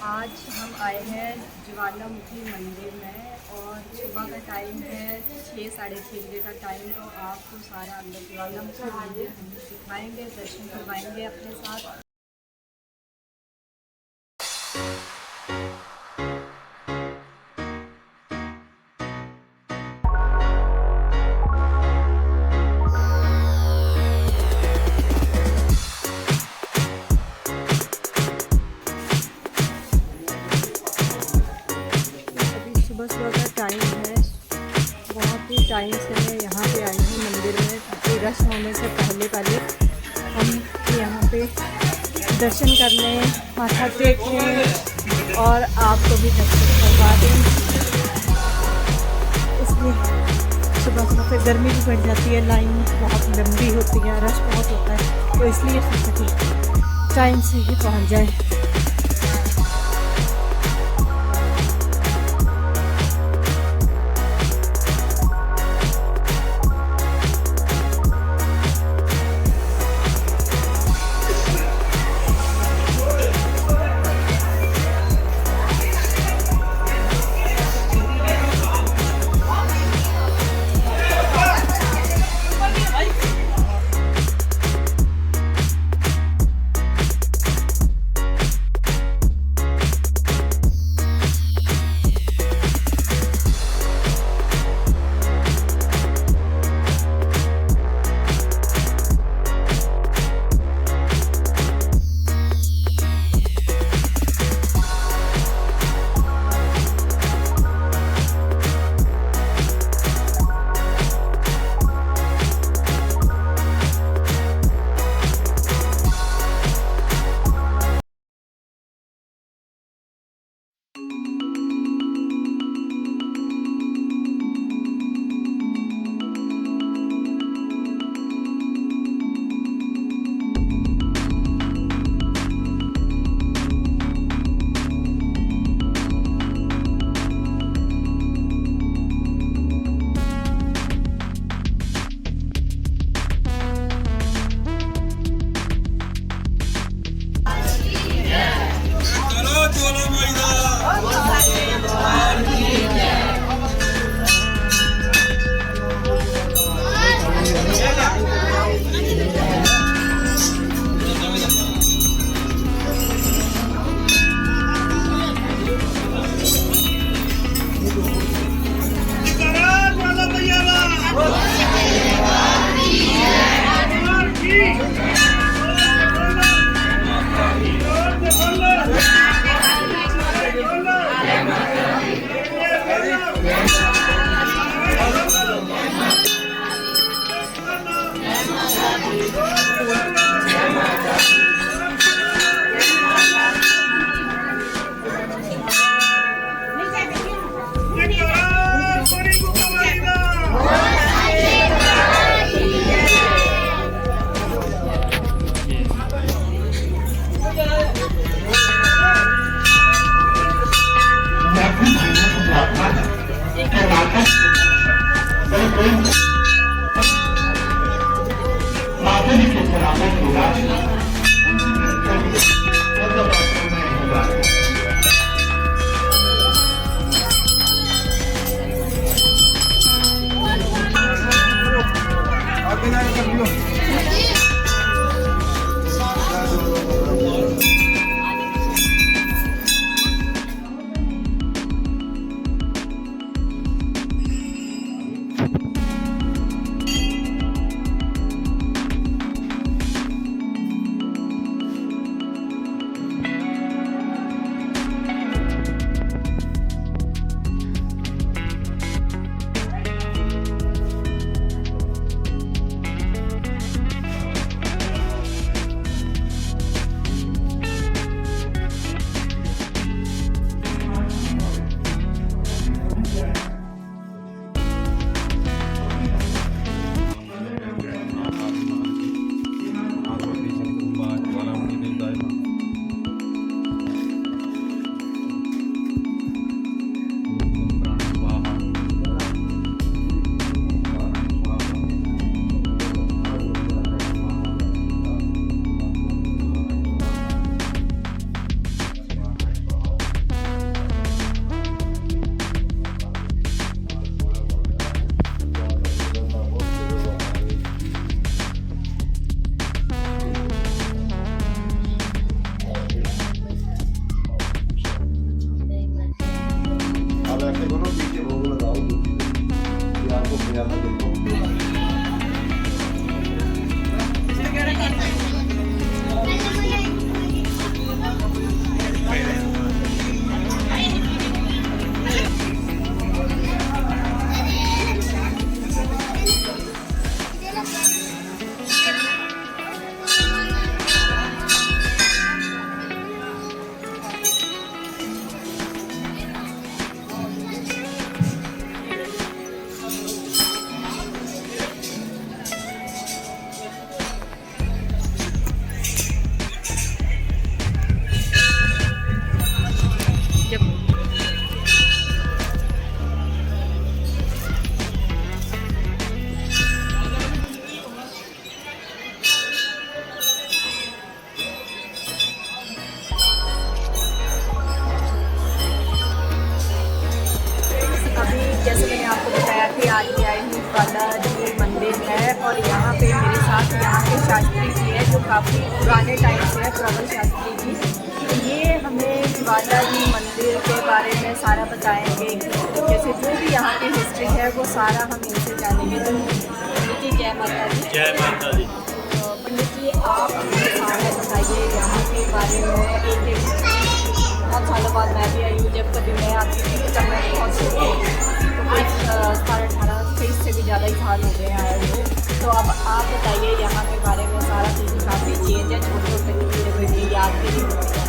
आज हम आए हैं ज्वालामुखी मंदिर में और सुबह का टाइम है 6 साढ़े 6 बजे का टाइम। तो आपको सारा अंदर ज्वालामुखी मंदिर हम दिखाएंगे, दर्शन करवाएंगे अपने साथ। सुबह सुबह का टाइम है, बहुत ही टाइम से मैं यहाँ पे आई हूँ मंदिर में ताकि रश होने से पहले हम यहाँ पे दर्शन करने, माथा टेकने और आपको भी दर्शन करवा दें। इसलिए सुबह सुबह फिर गर्मी भी बढ़ जाती है, लाइन बहुत लंबी होती है, रश बहुत होता है, तो इसलिए सोचा कि टाइम से ही पहुँच जाए। जैसे मैंने आपको बताया कि आज भी आई हूँ ज्वाला जी मंदिर है और यहाँ पे मेरे साथ यहाँ के शास्त्री जी है जो काफ़ी पुराने टाइम से है, प्रबल शास्त्री जी। तो ये हमें ज्वाला जी मंदिर के बारे में सारा बताएंगे, जैसे जो भी यहाँ की हिस्ट्री है वो सारा हम इनसे जानेंगे। तो पंडित जी जय माता दी। जय माता दी। तो पंडित जी आप हमें सारा बताइए यहाँ के बारे में। एक बहुत सालों बाद मैं भी आई हूँ, जब कभी मैं आपकी वीडियो करना बहुत तो कुछ 18-23 से भी ज़्यादा ही साल हो गए आए हुए। तो अब आप बताइए यहाँ के बारे में सारा चीज़ काफ़ी चेंज है, छोटे छोटे चीज़ें याद भी नहीं होती।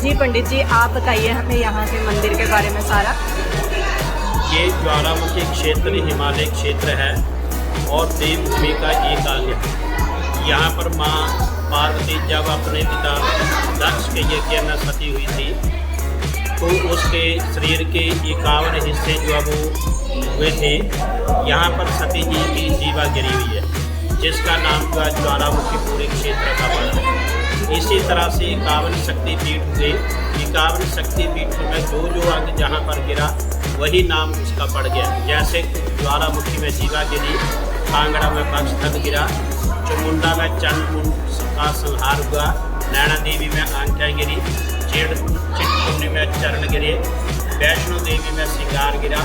जी पंडित जी आप बताइए हमें यहाँ के मंदिर के बारे में सारा। ये ज्वालामुखी क्षेत्र हिमालय क्षेत्र है और देवभूमि का एक अंग है। यहाँ पर माँ पार्वती जब अपने पिता दक्ष के यज्ञ में सती हुई थी तो उसके शरीर के 51 हिस्से जो वो हुए थे, यहाँ पर सती जी की जीवा गिरी हुई है, जिसका नाम जो ज्वालामुखी पूरे क्षेत्र का पड़ा है। इसी तरह से 51 शक्तिपीठ हुए। 51 शक्तिपीठ में जो अंग जहाँ पर गिरा वही नाम उसका पड़ गया। जैसे ज्वालामुखी में जीवा गिरी, कांगड़ा में बक्सथल गिरा, चामुंडा में चंद्रमुंड का संहार हुआ, नैना देवी में आंख्या गिरी, चिंतपूर्णी में चरण गिरे, वैष्णो देवी में श्रृंगार गिरा।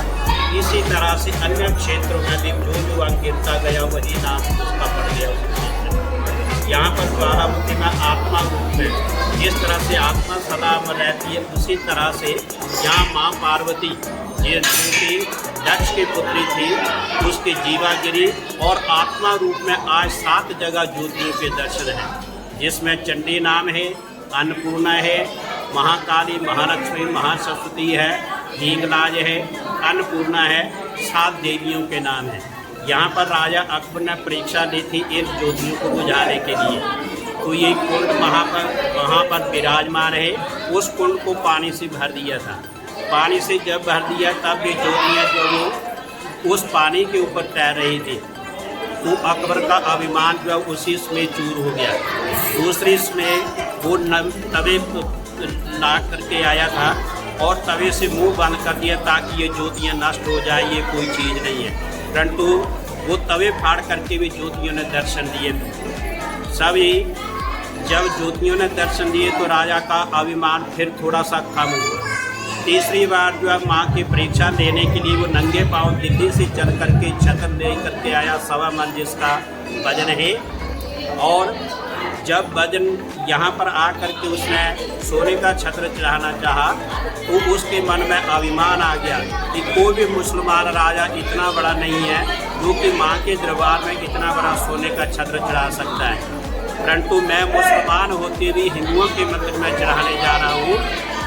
इसी तरह से अन्य क्षेत्रों में भी जो अंग गिरता गया वही नाम उसका पड़ गया उस क्षेत्र। यहाँ पर ज्वालामुखी में आत्मा रूप में जिस तरह से आत्मा सदा में रहती है, उसी तरह से यहाँ माँ पार्वती जिनकी दक्ष की पुत्री थी उसकी जीवा गिरी और आत्मा रूप में आज 7 जगह ज्योतियों के दर्शन हैं, जिसमें चंडी नाम है, अन्नपूर्णा है, महाकाली, महालक्ष्मी, महासरस्वती है, हींगलाज है, अन्नपूर्णा है, 7 देवियों के नाम हैं। यहाँ पर राजा अकबर ने परीक्षा ली थी इन ज्योतियों को बुझाने के लिए, तो ये कुंड वहाँ पर विराजमान है। उस कुंड को पानी से भर दिया था। पानी से जब भर दिया तब ये ज्योतियाँ जो वो उस पानी के ऊपर तैर रही थी, तो अकबर का अभिमान जो उसी में चूर हो गया। दूसरी इसमें वो तवे ला करके आया था और तवे से मुंह बंद कर दिया ताकि ये ज्योतियाँ नष्ट हो जाए, ये कोई चीज़ नहीं है। परंतु वो तवे फाड़ करके भी ज्योतियों ने दर्शन दिए। सभी जब ज्योतियों ने दर्शन दिए तो राजा का अभिमान फिर थोड़ा सा कम हुआ। तीसरी बार जो है माँ की परीक्षा लेने के लिए वो नंगे पाँव दिल्ली से चल करके छत्र ले करके आया, 1.25 मन जिसका वजन है। और जब वजन यहाँ पर आ करके उसने सोने का छत्र चढ़ाना चाहा तो उसके मन में अभिमान आ गया कि कोई भी मुसलमान राजा इतना बड़ा नहीं है जो कि माँ के दरबार में इतना बड़ा सोने का छत्र चढ़ा सकता है। परंतु मैं मुसलमान होते भी हिंदुओं के मंदिर में चढ़ाने जा रहा हूँ,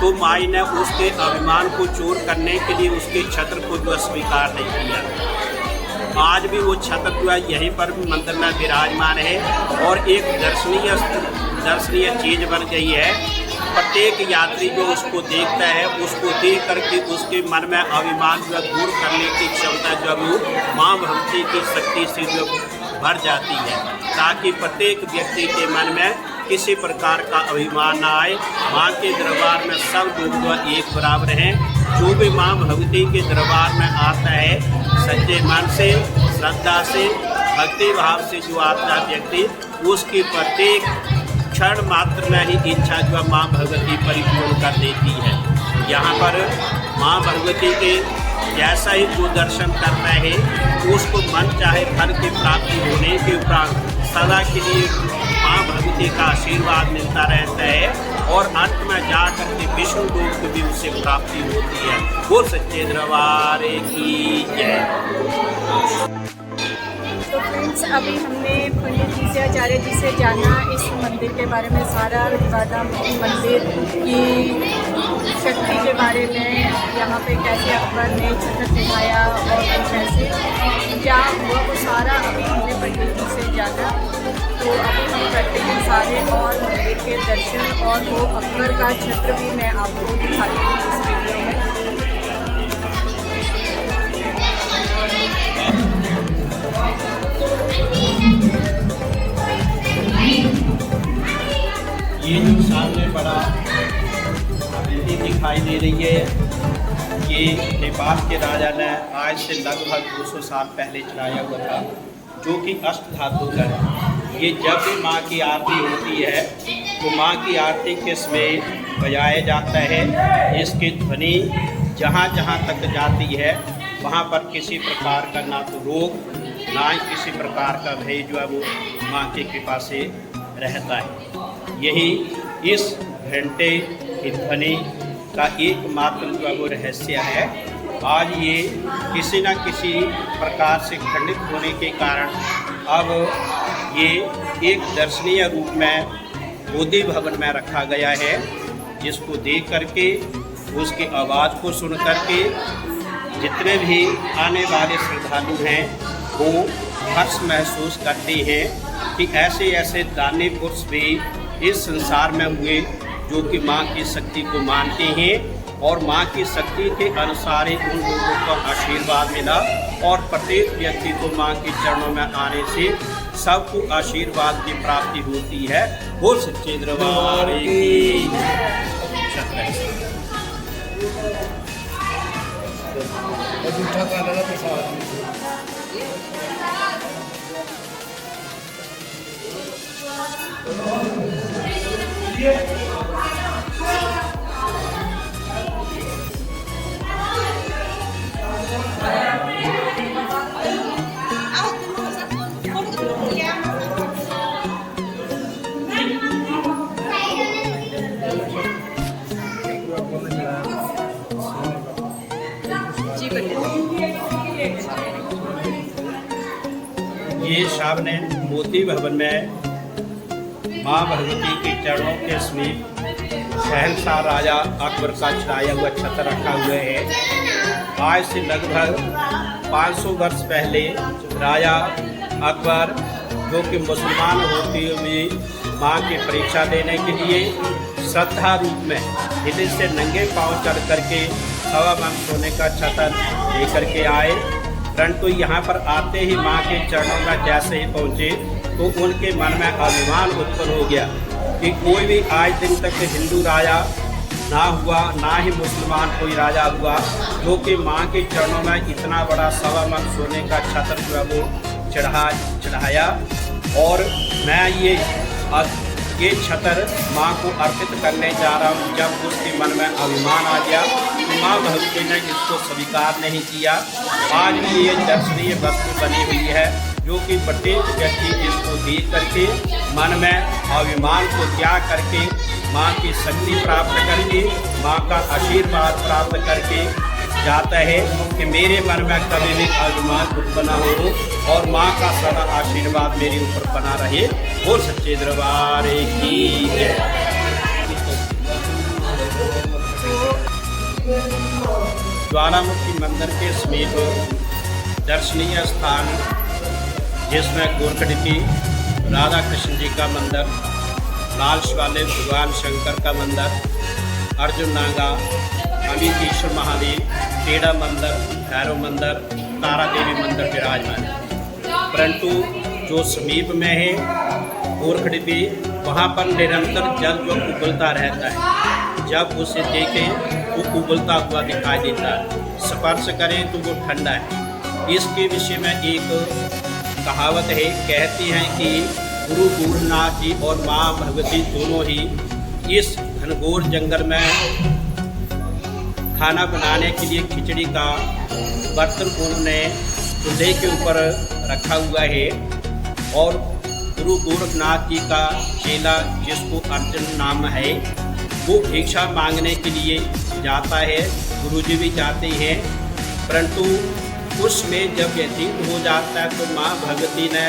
तो माई ने उसके अभिमान को चूर करने के लिए उसके छत्र को जो स्वीकार नहीं किया। आज भी वो छत्र जो है यहीं पर मंदिर में विराजमान है और एक दर्शनीय चीज़ बन गई है। प्रत्येक यात्री जो उसको देखता है उसको देख करके उसके मन में अभिमान जो दूर करने की क्षमता जो माँ भगवती की शक्ति से जो भर जाती है, ताकि प्रत्येक व्यक्ति के मन में किसी प्रकार का अभिमान ना आए। माँ के दरबार में सब लोग जो एक बराबर हैं। जो भी माँ भगवती के दरबार में आता है सच्चे मन से, श्रद्धा से, भक्ति भाव से जो आता है व्यक्ति, उसकी प्रत्येक क्षण मात्र में ही इच्छा जो माँ भगवती परिपूर्ण कर देती है। यहाँ पर माँ भगवती के जैसा ही जो दर्शन करता है उसको मन चाहे फल की प्राप्ति होने के उपरांत सदा के लिए माँ भगवती का आशीर्वाद मिलता रहता है और अंत में जा करके विष्णु लोक को भी उससे प्राप्ति होती है। वो सच्चे दरबार की जय। तो फ्रेंड्स, अभी हमने पंडित जी से, आचार्य जी से जाना इस मंदिर के बारे में, सारा ज्वालामुखी मंदिर की शक्ति के बारे में, यहाँ पे कैसे अकबर ने छत्र दिखाया और कैसे क्या हुआ, वो सारा अभी हमने पंडित जी से जाना। तो अभी हम करते हैं सारे और मंदिर के दर्शन, और वो अकबर का छत्र भी मैं आपको दिखाती हूँ इस वीडियो में। ये जो सामने बड़ा हवेली दिखाई दे रही है, ये नेपाल के राजा ने आज से लगभग 200 साल पहले चलाया हुआ था, जो कि अष्ट धातु का है। ये जब भी माँ की आरती होती है तो माँ की आरती के समय बजाया जाता है। इसकी ध्वनि जहाँ जहाँ तक जाती है वहाँ पर किसी प्रकार का ना तो रोग ना ही किसी प्रकार का भय जो है वो माँ की कृपा से रहता है। यही इस घंटे की ध्वनि का एकमात्र जो है वो रहस्य है। आज ये किसी न किसी प्रकार से खंडित होने के कारण अब ये एक दर्शनीय रूप में बोधि भवन में रखा गया है, जिसको देख करके उसकी आवाज़ को सुन करके जितने भी आने वाले श्रद्धालु हैं वो हर्ष महसूस करते हैं कि ऐसे ऐसे दानी पुरुष भी इस संसार में हुए जो कि माँ की शक्ति को मानते हैं और माँ की शक्ति के अनुसार ही उन लोगों को आशीर्वाद मिला और प्रत्येक व्यक्ति को माँ के चरणों में आने से सबको आशीर्वाद की प्राप्ति होती है। वो सच्चे दरबार की ये सामने मोती भवन में माँ भगवती के चरणों के समीप शहंशाह राजा अकबर का चढ़ाया हुआ छत्र रखा हुआ है। आज से लगभग 500 वर्ष पहले राजा अकबर जो कि मुसलमान होते हुए माँ की परीक्षा देने के लिए श्रद्धा रूप में दिल्ली से नंगे पांव चढ़ करके 1.25 मन सोने का छत्र लेकर के आए। परंतु यहाँ पर आते ही माँ के चरणों में जैसे ही पहुँचे तो उनके मन में अभिमान उत्पन्न हो गया कि कोई भी आज दिन तक हिंदू राजा ना हुआ, ना ही मुसलमान कोई राजा हुआ जो कि माँ के चरणों में इतना बड़ा 1.25 मन सोने का छत्र जो है वो चढ़ाया। और मैं ये छत्र माँ को अर्पित करने जा रहा हूँ। जब उसके मन में अभिमान आ गया तो माँ भगवती ने इसको स्वीकार नहीं किया। आज भी ये दर्शनीय वस्तु बनी हुई है जो कि प्रत्येक व्यक्ति इसको देख करके मन में अभिमान को त्याग करके माँ की शक्ति प्राप्त करके माँ का आशीर्वाद प्राप्त करके जाता है कि मेरे मन में कभी भी अभिमान उत्पन्न हो और माँ का सदा आशीर्वाद मेरे ऊपर बना रहे। वो सच्चे दरबार की जय। ज्वालामुखी मंदिर के समीप दर्शनीय स्थान जिसमें गोरखडिपी राधा कृष्ण जी का मंदिर, लाल शिवालय भगवान शंकर का मंदिर, अर्जुन नागा, अमितेश्वर महादेव, टेढ़ा मंदिर, भैरव मंदिर, तारा देवी मंदिर विराजमान है। परंतु जो समीप में है गोरखडिपी, वहाँ पर निरंतर जल जो उबलता रहता है। जब उसे देखें तो उबलता हुआ दिखाई देता है, स्पर्श करें तो वो ठंडा है। इसके विषय में एक कहावत है, कहती हैं कि गुरु गोरखनाथ जी और माँ भगवती दोनों ही इस घनघोर जंगल में खाना बनाने के लिए खिचड़ी का बर्तन उन्होंने चूल्हे के ऊपर रखा हुआ है। और गुरु गोरखनाथ जी का चेला जिसको अर्जुन नाम है, वो भिक्षा मांगने के लिए जाता है। गुरुजी भी जाते हैं, परंतु उसमें जब व्यतीत हो जाता है तो माँ भगवती ने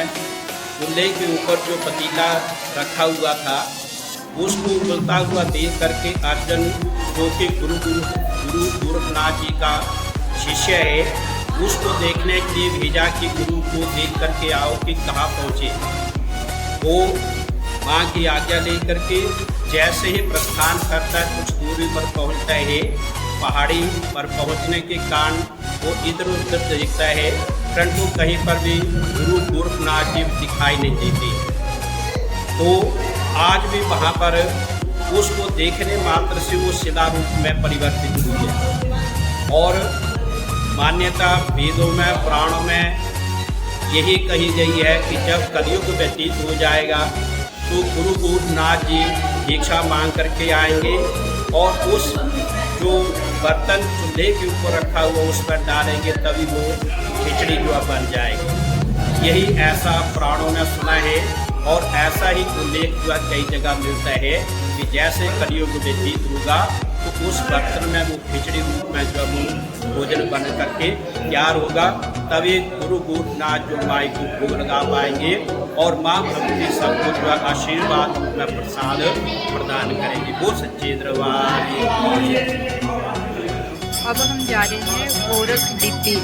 चूल्हे के ऊपर जो पतीला रखा हुआ था उसको उबलता हुआ देख करके अर्जुन, जो कि गुरु गोरखनाथ जी का शिष्य है, उसको देखने के लिए भेजा कि गुरु को देख करके आओ कि कहाँ पहुँचे। वो माँ की आज्ञा ले करके जैसे ही प्रस्थान करता है कुछ दूरी पर पहुँचता है। पहाड़ी पर पहुँचने के कारण वो इधर उधर देखता है, परंतु कहीं पर भी गुरु गोरखनाथ जी दिखाई नहीं देते। तो आज भी वहाँ पर उसको देखने मात्र से वो शिला रूप में परिवर्तित हुई है। और मान्यता वेदों में, पुराणों में यही कही गई है कि जब कलयुग व्यतीत हो जाएगा तो गुरु गोरखनाथ जी भिक्षा मांग करके आएंगे और उस जो बर्तन चूल्हे के ऊपर रखा हुआ उस पर डालेंगे, तभी वो खिचड़ी जो बन जाएगी। यही ऐसा पुराणों में सुना है और ऐसा ही उल्लेख जो है कई जगह मिलता है कि जैसे कलयुग व्यतीत होगा तो उस बर्तन में वो खिचड़ी रूप में जो वो भोजन बन करके तैयार होगा, तभी गुरु गोरखनाथ जो माई को भोग लगा पाएंगे और माँ भगवती सबको जो आशीर्वाद में प्रसाद प्रदान करेंगे। वो सच्चे दरबार। अब हम जा रहे हैं गोरख डिब्बी।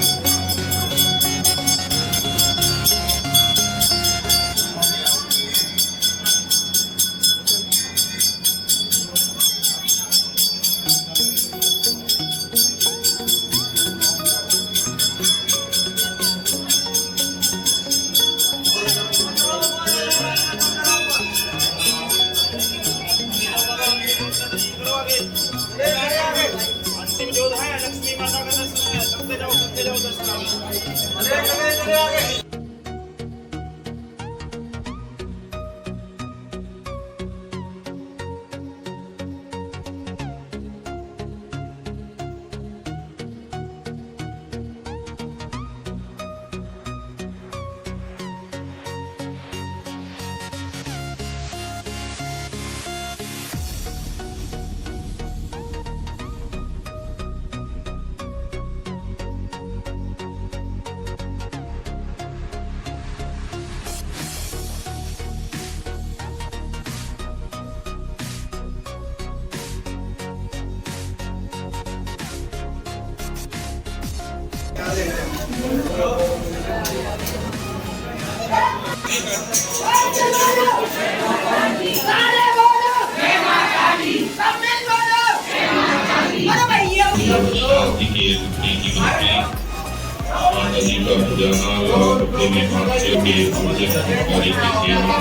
अंतिम जो है लक्ष्मी माता का दर्शन है, सबसे जाओ दर्शन। शादी के जीवन में माता जी का पूजना और अपने में भाष्य के पूजन कार्य की सेवा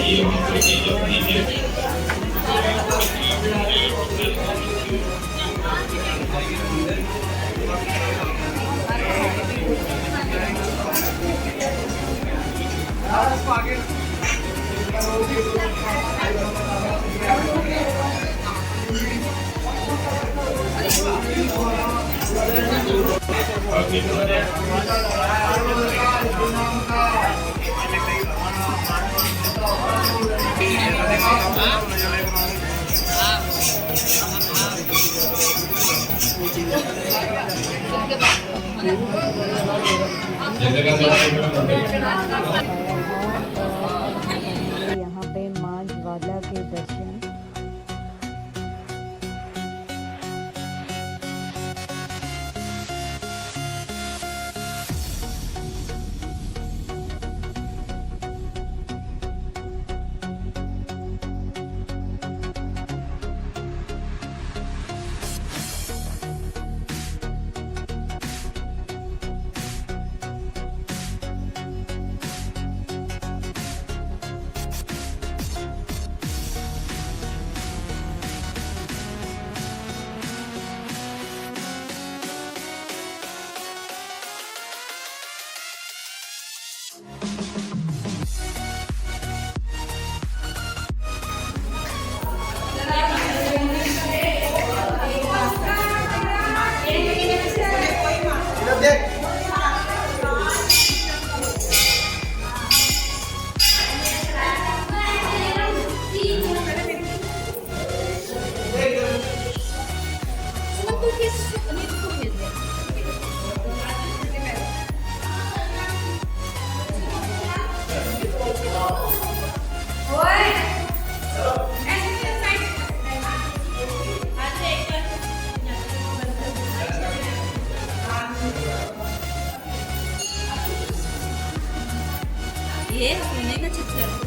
यहाँ पर की जाती है। आगे यहाँ पे माँ ज्वाला के दर्शन। ये सोने का छज्जा है।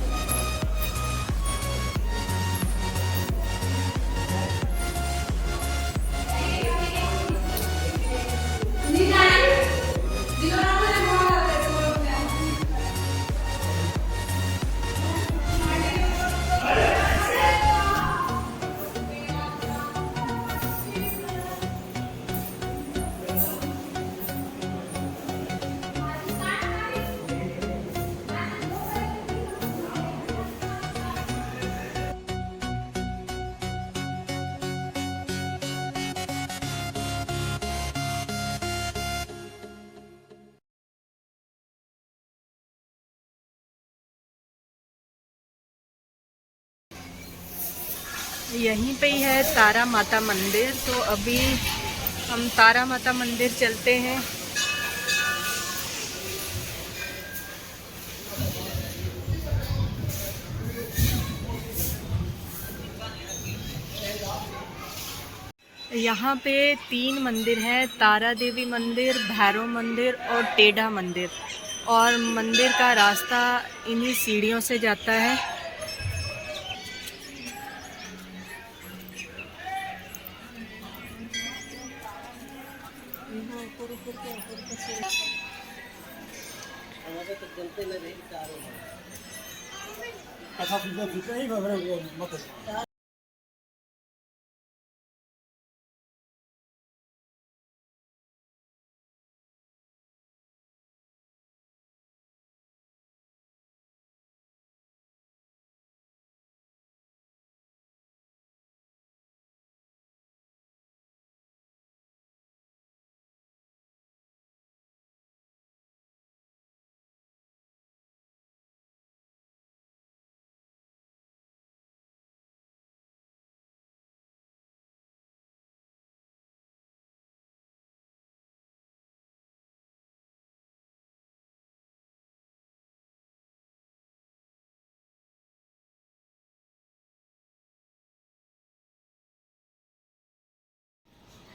यहीं पे ही है तारा माता मंदिर। तो अभी हम तारा माता मंदिर चलते हैं। यहाँ पे 3 मंदिर हैं, तारा देवी मंदिर, भैरव मंदिर और टेढ़ा मंदिर। और मंदिर का रास्ता इन्हीं सीढ़ियों से जाता है।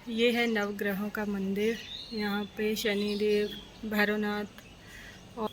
ये है नवग्रहों का मंदिर। यहाँ पे शनिदेव, भैरवनाथ और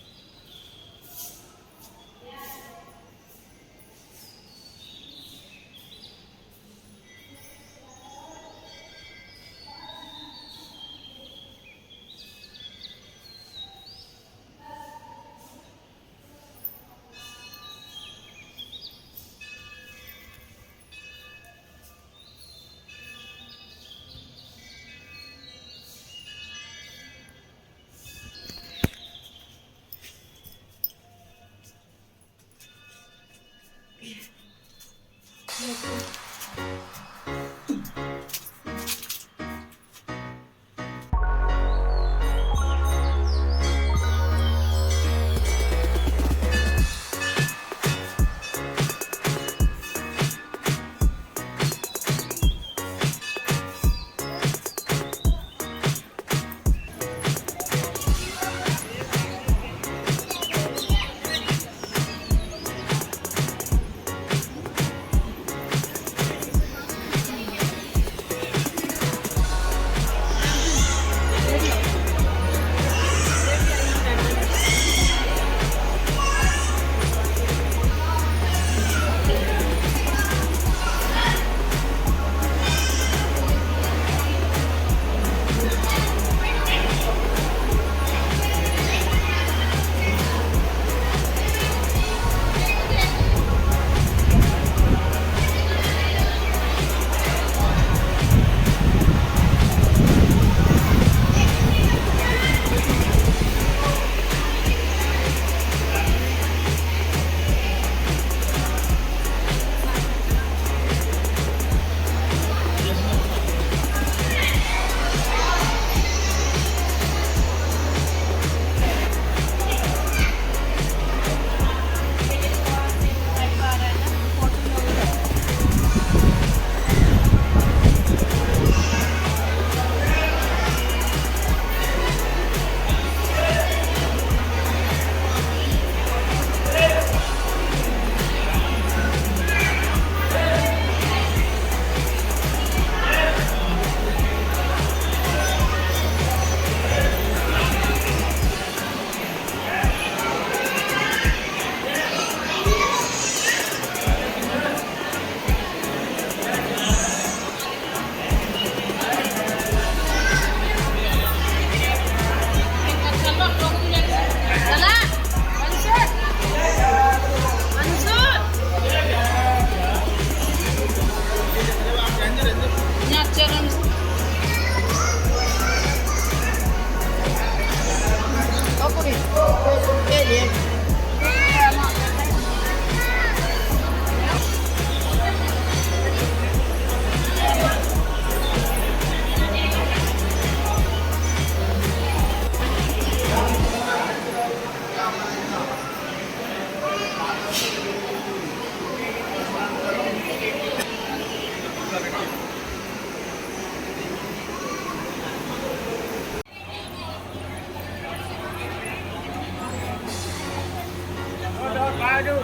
करो।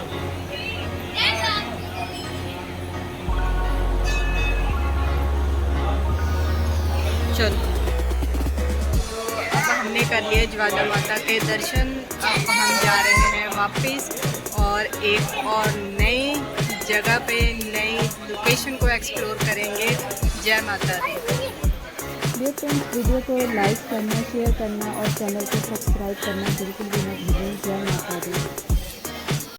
चलो, अब हमने कर लिए ज्वाला माता के दर्शन। अब हम जा रहे हैं वापस और एक और नई जगह पे नई लोकेशन को एक्सप्लोर करेंगे। जय माता दी। डियर फ्रेंड्स, वीडियो को लाइक करना, शेयर करना और चैनल को सब्सक्राइब करना बिल्कुल भी मत भूलें। जय माता दी।